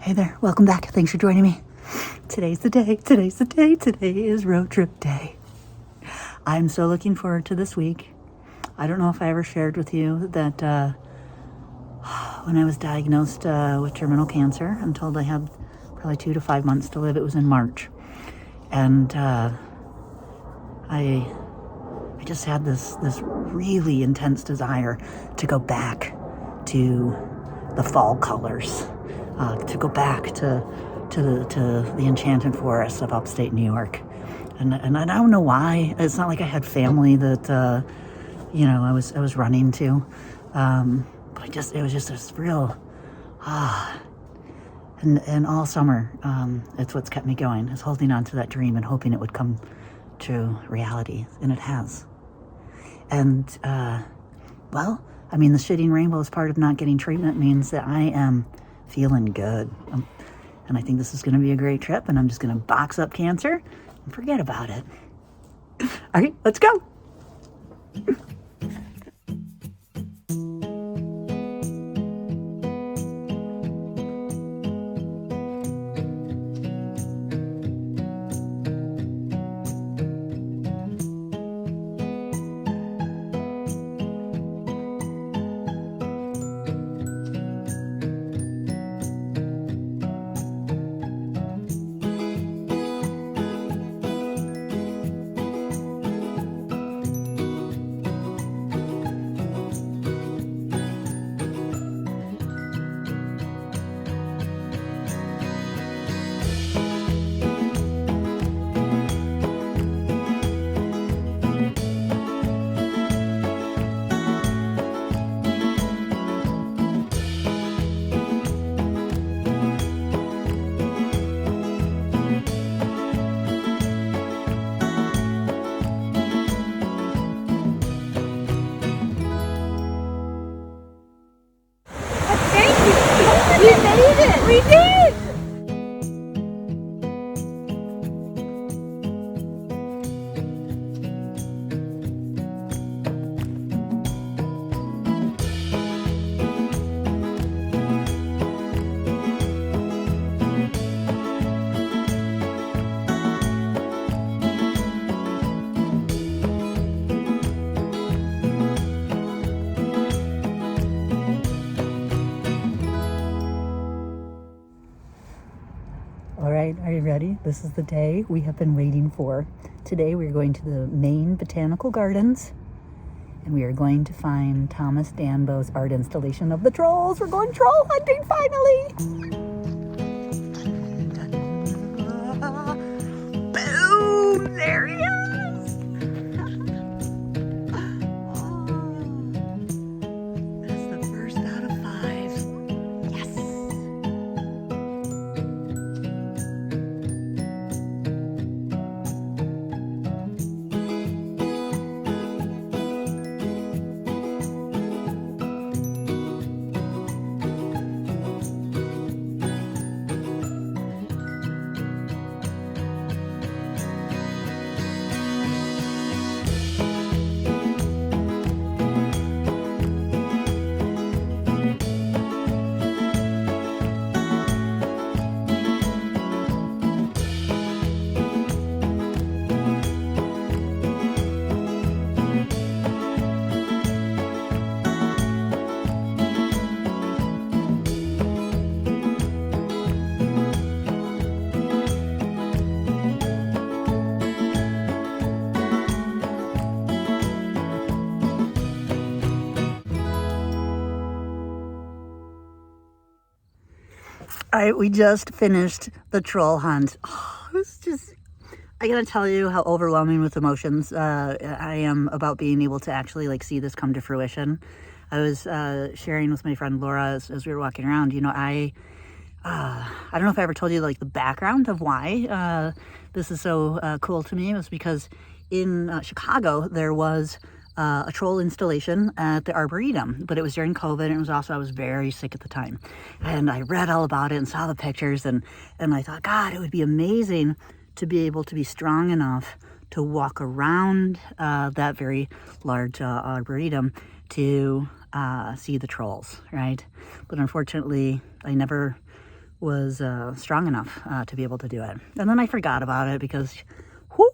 Hey there, welcome back. Thanks for joining me. Today's the day, today's the day, today is road trip day. I'm so looking forward to this week. I don't know if I ever shared with you that when I was diagnosed with terminal cancer, I'm told I had probably 2 to 5 months to live. It was in March. And I just had this really intense desire to go back to the fall colors, to go back to the enchanted forests of upstate New York. And I don't know why. It's not like I had family that I was running to, but it was just this real and all summer, it's what's kept me going, is holding on to that dream and hoping it would come to reality, and it has. And the shitting rainbow as part of not getting treatment means that I am feeling good. And I think this is going to be a great trip, and I'm just going to box up cancer and forget about it. All right, let's go. We did! All right, are you ready? This is the day we have been waiting for. Today we're going to the Maine Botanical Gardens, and we are going to find Thomas Danbo's art installation of the trolls. We're going troll hunting finally! Boom! There he is! That's the first out of 5. Yes! All right, we just finished the troll hunt. Oh, it was just, I gotta tell you how overwhelming with emotions I am about being able to actually see this come to fruition. I was sharing with my friend Laura as we were walking around. I don't know if I ever told you the background of why this is so cool to me. It was because in Chicago there was a troll installation at the Arboretum, but it was during COVID, and it was also, I was very sick at the time. And I read all about it and saw the pictures, and I thought, God, it would be amazing to be able to be strong enough to walk around that very large Arboretum to see the trolls, right? But unfortunately, I never was strong enough to be able to do it. And then I forgot about it because, whoo,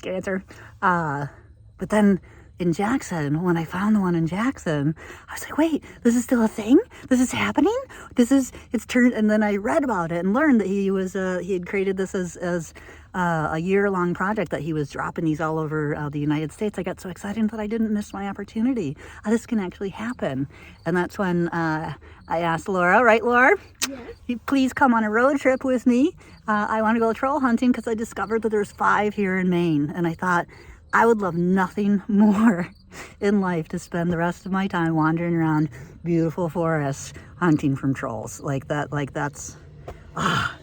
cancer. But then in Jackson, when I found the one in Jackson, I was like, wait, this is still a thing? This is happening? It's turned, and then I read about it and learned that he had created this as a year-long project, that he was dropping these all over the United States. I got so excited that I didn't miss my opportunity. This can actually happen. And that's when I asked Laura, right, Laura? Yes. You please come on a road trip with me. I want to go troll hunting because I discovered that there's 5 here in Maine. And I thought, I would love nothing more in life to spend the rest of my time wandering around beautiful forests hunting from trolls. That's...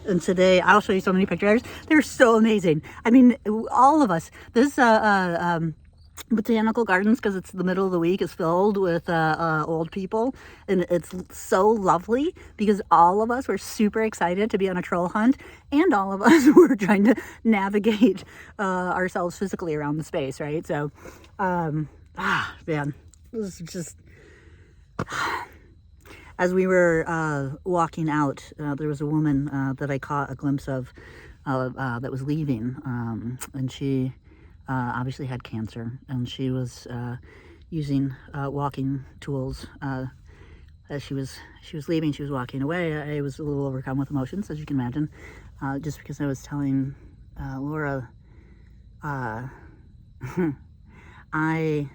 and today, I'll show you so many pictures. They're so amazing. I mean, all of us, this botanical gardens, because it's the middle of the week, is filled with old people, and it's so lovely because all of us were super excited to be on a troll hunt, and all of us were trying to navigate ourselves physically around the space, right? So man, it was just... As we were walking out, there was a woman that I caught a glimpse of that was leaving, and she obviously had cancer, and she was using walking tools. As she was leaving, she was walking away. I was a little overcome with emotions, as you can imagine, just because I was telling Laura, I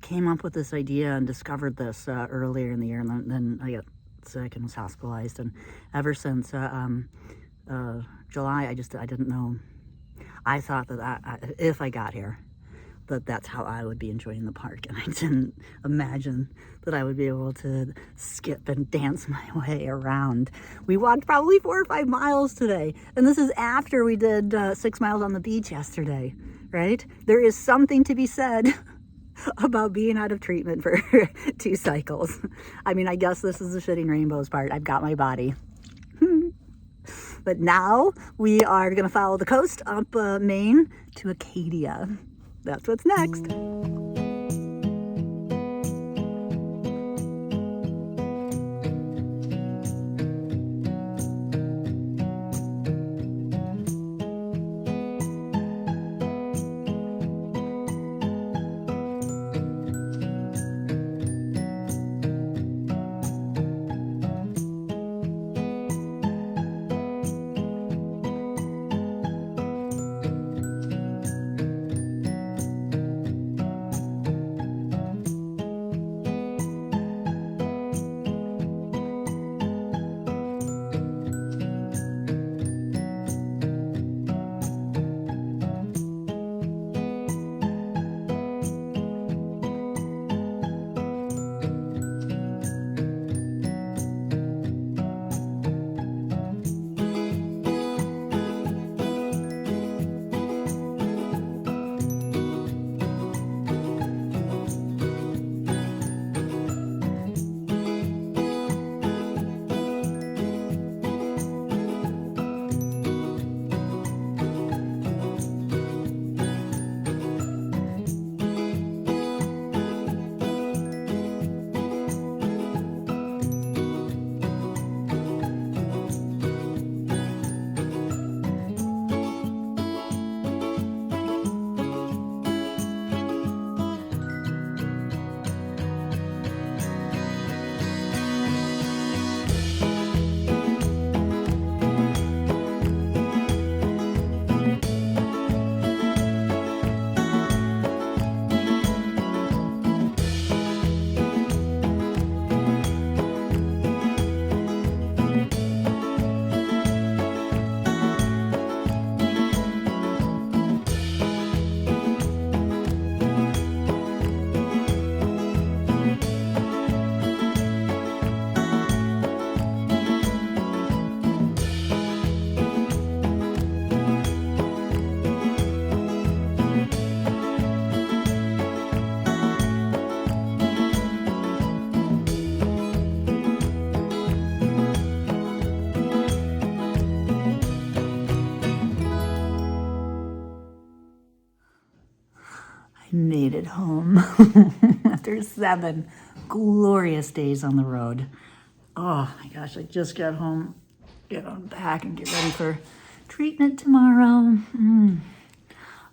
came up with this idea and discovered this earlier in the year, and then I got sick and was hospitalized, and ever since July, I didn't know. I thought that if I got here, that's how I would be enjoying the park, and I didn't imagine that I would be able to skip and dance my way around. We walked probably 4 or 5 miles today, and this is after we did 6 miles on the beach yesterday, right? There is something to be said about being out of treatment for 2 cycles. I mean, I guess this is the shitting rainbows part. I've got my body. But now we are going to follow the coast up Maine to Acadia. That's what's next. I made it home after 7 glorious days on the road. Oh my gosh, I just got home get on back and get ready for treatment tomorrow.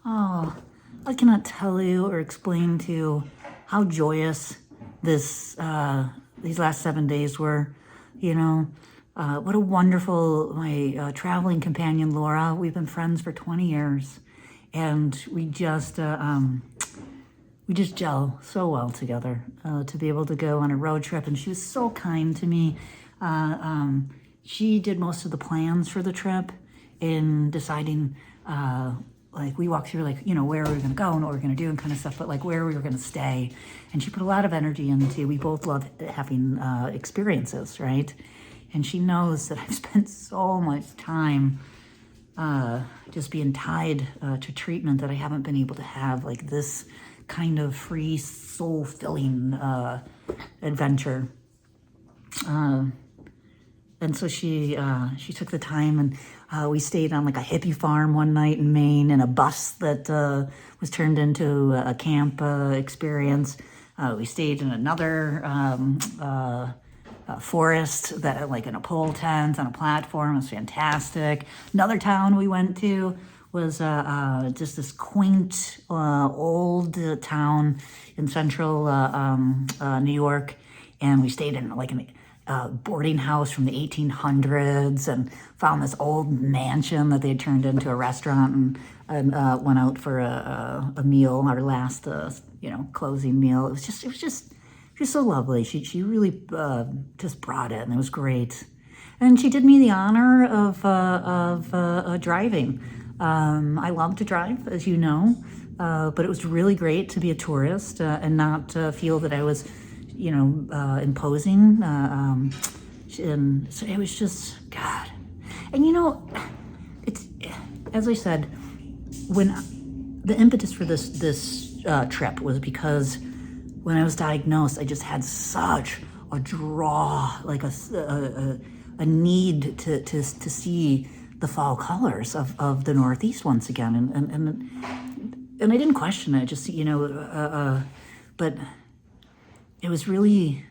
Oh, I cannot tell you or explain to you how joyous these last 7 days were. You know, what a wonderful, my traveling companion, Laura, we've been friends for 20 years. And we just gel so well together to be able to go on a road trip. And she was so kind to me. She did most of the plans for the trip in deciding, like we walked through like, you know, where we were going to go and what we were going to do and kind of stuff, but like where we were going to stay. And she put a lot of energy into, we both love having experiences, right? And she knows that I've spent so much time just being tied to treatment that I haven't been able to have like this kind of free, soul-filling adventure. And so she took the time, and we stayed on like a hippie farm one night in Maine in a bus that was turned into a camp experience. We stayed in another forest that like in a pole tent on a platform. It was fantastic. Another town we went to was just this quaint old town in central New York, and we stayed in like a boarding house from the 1800s and found this old mansion that they had turned into a restaurant, and went out for a meal, our last closing meal. It was just so lovely. She really just brought it, and it was great. And she did me the honor of driving. I love to drive, as you know, but it was really great to be a tourist and not feel that I was, imposing. And so it was just, God. And it's, as I said, when the impetus for this trip was because when I was diagnosed, I just had such a draw, like a need to see the fall colors of the Northeast once again, and I didn't question it. Just but it was really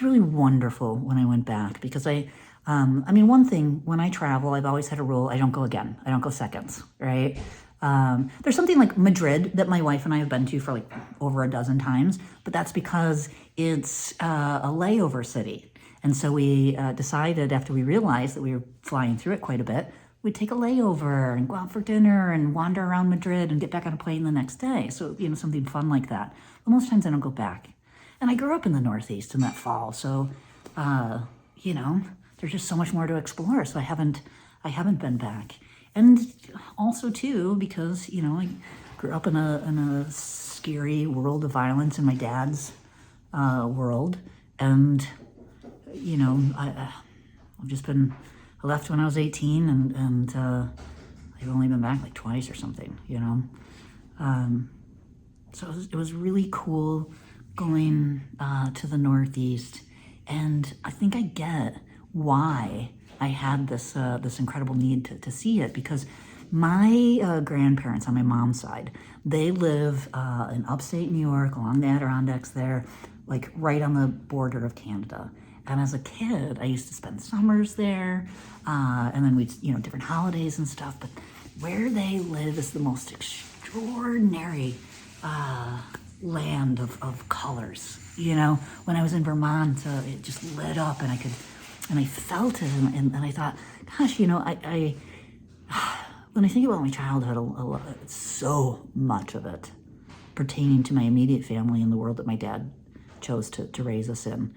wonderful when I went back, because one thing, when I travel, I've always had a rule: I don't go again. I don't go seconds, right? There's something like Madrid that my wife and I have been to for like over a dozen times, but that's because it's a layover city. And so we decided, after we realized that we were flying through it quite a bit, we'd take a layover and go out for dinner and wander around Madrid and get back on a plane the next day. So, something fun like that. But most times I don't go back. And I grew up in the Northeast in that fall. So, there's just so much more to explore. So I haven't been back. And also too, because, I grew up in a scary world of violence in my dad's world. And I left when I was 18, and I've only been back like twice or something, So it was really cool going to the Northeast, and I think I get why I had this incredible need to see it, because my grandparents on my mom's side, they live in upstate New York along the Adirondacks there, like right on the border of Canada. And as a kid, I used to spend summers there, and then we'd, different holidays and stuff. But where they live is the most extraordinary land of colors. When I was in Vermont, it just lit up, and I felt it, and I thought, gosh, I when I think about my childhood, so much of it pertaining to my immediate family and the world that my dad chose to raise us in.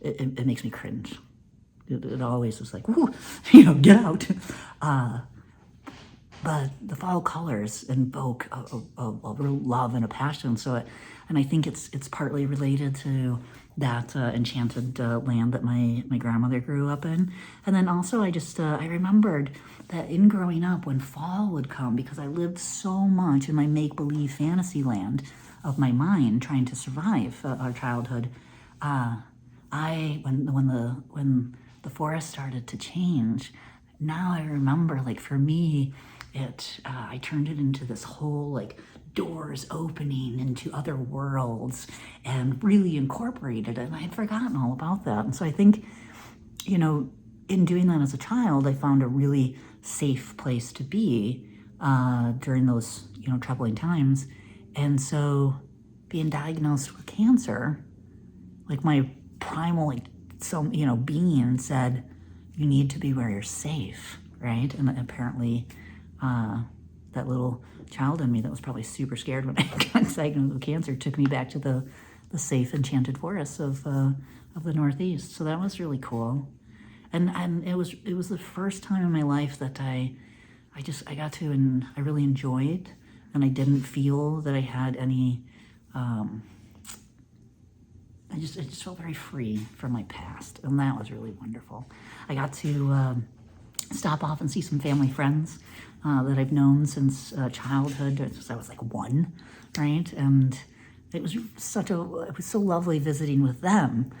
It makes me cringe. It always was like, whoo, get out. But the fall colors invoke a real love and a passion. And I think it's partly related to that enchanted land that my grandmother grew up in. And then also I remembered that in growing up, when fall would come, because I lived so much in my make-believe fantasy land of my mind trying to survive our childhood, when the forest started to change, now I remember, like, for me, I turned it into this whole, like, doors opening into other worlds, and really incorporated it, and I had forgotten all about that. And so I think, in doing that as a child, I found a really safe place to be during those, troubling times. And so being diagnosed with cancer, like my primal, being said, you need to be where you're safe, right? And apparently that little child in me that was probably super scared when I got diagnosed with cancer took me back to the safe, enchanted forests of the Northeast. So that was really cool. And it was the first time in my life that I got to, and I really enjoyed, and I didn't feel that I had any, I just felt very free from my past, and that was really wonderful. I got to stop off and see some family friends that I've known since childhood, since I was like 1, right? And it was so lovely visiting with them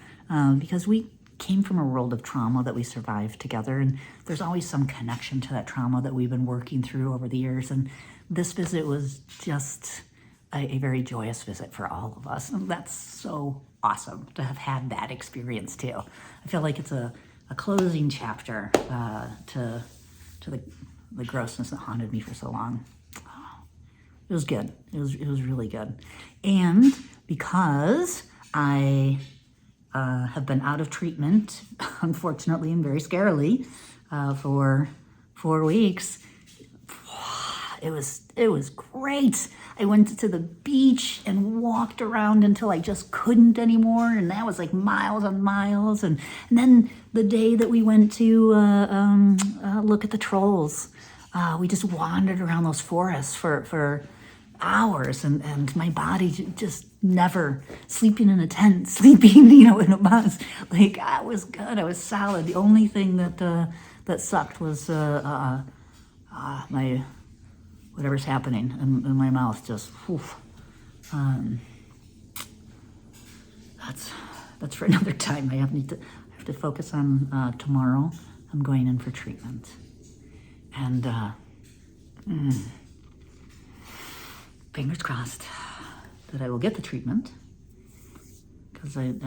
because we came from a world of trauma that we survived together, and there's always some connection to that trauma that we've been working through over the years. And this visit was just a very joyous visit for all of us, and that's so awesome to have had that experience too. I feel like it's a closing chapter to the grossness that haunted me for so long. It was good. It was really good. And because I have been out of treatment, unfortunately and very scarily, for 4 weeks, it was great. I went to the beach and walked around until I just couldn't anymore, and that was like miles on miles. And then the day that we went to look at the trolls, we just wandered around those forests for hours, and my body just never sleeping in a tent, sleeping, in a bus. Like, I was good. I was solid. The only thing that sucked was my whatever's happening in my mouth. Just, whew. That's for another time. I have to focus on tomorrow. I'm going in for treatment, and fingers crossed that I will get the treatment, because I've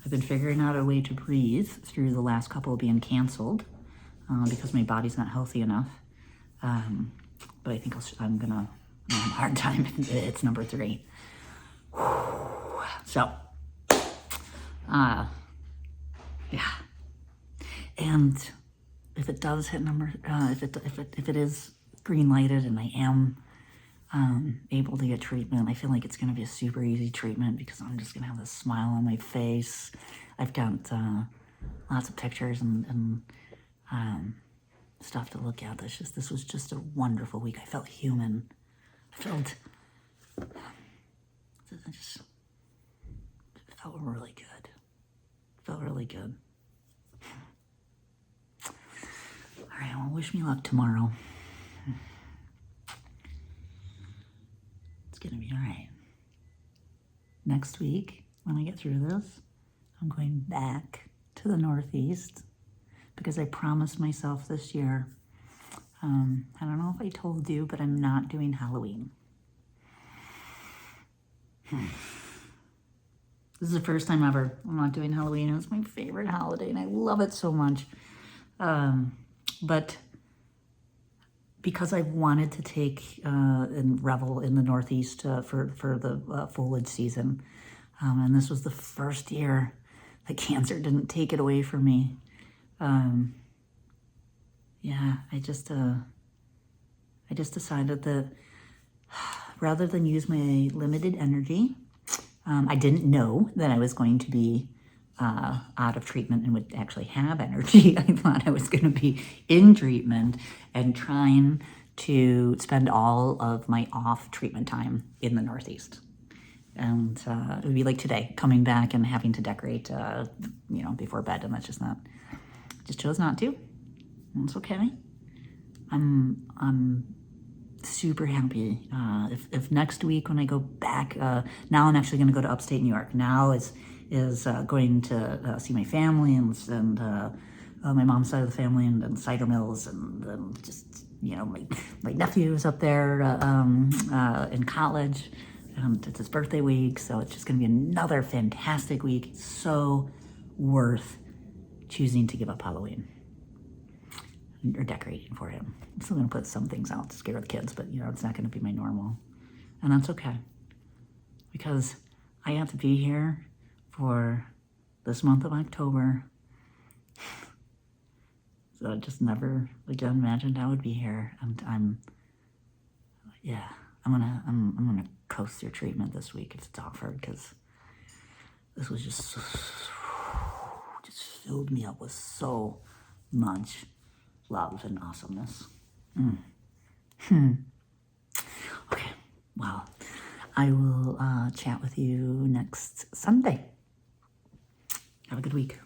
been figuring out a way to breathe through the last couple being canceled because my body's not healthy enough. But I think I'm gonna have a hard time. It's number 3. So, yeah. And if it does hit if it is green lighted and I am able to get treatment, I feel like it's going to be a super easy treatment because I'm just going to have this smile on my face. I've got lots of pictures and stuff to look at. This was just a wonderful week. I felt human. It felt really good. Felt really good. All right, well, wish me luck tomorrow. It's gonna be all right. Next week, when I get through this, I'm going back to the Northeast because I promised myself this year, I don't know if I told you, but I'm not doing Halloween. This is the first time ever I'm not doing Halloween. It's my favorite holiday, and I love it so much. But because I wanted to take and revel in the Northeast for the foliage season, and this was the first year that cancer didn't take it away from me. I just decided that rather than use my limited energy, I didn't know that I was going to be out of treatment and would actually have energy. I thought I was going to be in treatment and trying to spend all of my off treatment time in the Northeast. And it would be like today, coming back and having to decorate, before bed, and that's just chose not to. It's okay. I'm super happy. If next week when I go back, now I'm actually going to go to upstate New York. Now is going to see my family and my mom's side of the family and Cider Mills and just my nephew's up there in college. It's his birthday week, so it's just going to be another fantastic week. So worth choosing to give up Halloween or decorating for him. I'm still gonna put some things out to scare the kids, but you know, it's not gonna be my normal. And that's okay, because I have to be here for this month of October. So I just never again imagined I would be here. I'm gonna coast through treatment this week if it's offered, because this was just filled me up with so much love and awesomeness. Okay, well, I will chat with you next Sunday. Have a good week.